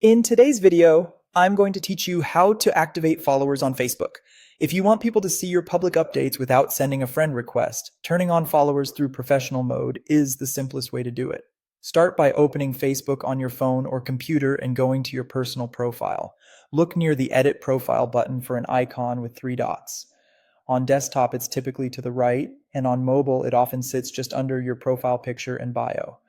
In today's video, I'm going to teach you how to activate followers on Facebook. If you want people to see your public updates without sending a friend request, turning on followers through professional mode is the simplest way to do it. Start by opening Facebook on your phone or computer and going to your personal profile. Look near the Edit Profile button for an icon with three dots. On desktop, it's typically to the right, and on mobile, it often sits just under your profile picture and bio.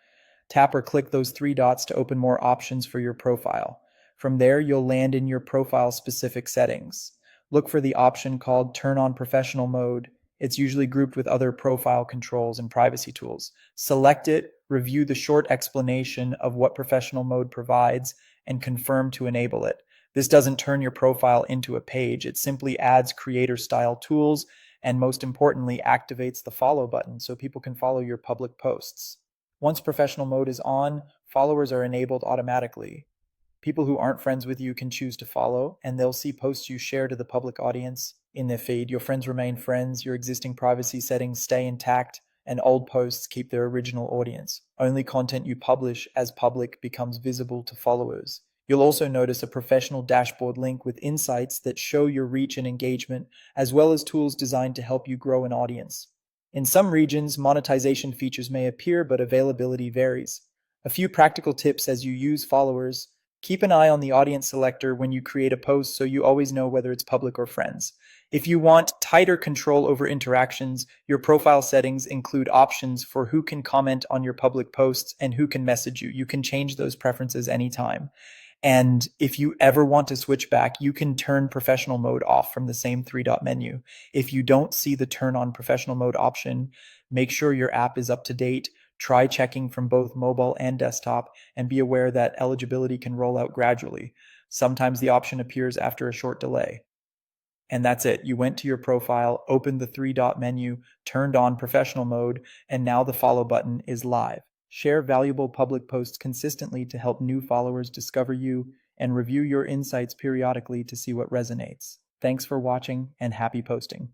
Tap or click those three dots to open more options for your profile. From there, you'll land in your profile specific settings. Look for the option called Turn on Professional Mode. It's usually grouped with other profile controls and privacy tools. Select it, review the short explanation of what professional mode provides, and confirm to enable it. This doesn't turn your profile into a page, it simply adds creator style tools and, most importantly, activates the follow button so people can follow your public posts. Once professional mode is on, followers are enabled automatically. People who aren't friends with you can choose to follow, and they'll see posts you share to the public audience in their feed. Your friends remain friends, your existing privacy settings stay intact, and old posts keep their original audience. Only content you publish as public becomes visible to followers. You'll also notice a professional dashboard link with insights that show your reach and engagement, as well as tools designed to help you grow an audience. In some regions, monetization features may appear, but availability varies. A few practical tips as you use followers. Keep an eye on the audience selector when you create a post so you always know whether it's public or friends. If you want tighter control over interactions, your profile settings include options for who can comment on your public posts and who can message you. You can change those preferences anytime. And if you ever want to switch back, you can turn professional mode off from the same three dot menu. If you don't see the turn on professional mode option, make sure your app is up to date. Try checking from both mobile and desktop, and be aware that eligibility can roll out gradually. Sometimes the option appears after a short delay. And that's it. You went to your profile, opened the three dot menu, turned on professional mode, and now the follow button is live. Share valuable public posts consistently to help new followers discover you, and review your insights periodically to see what resonates. Thanks for watching, and happy posting.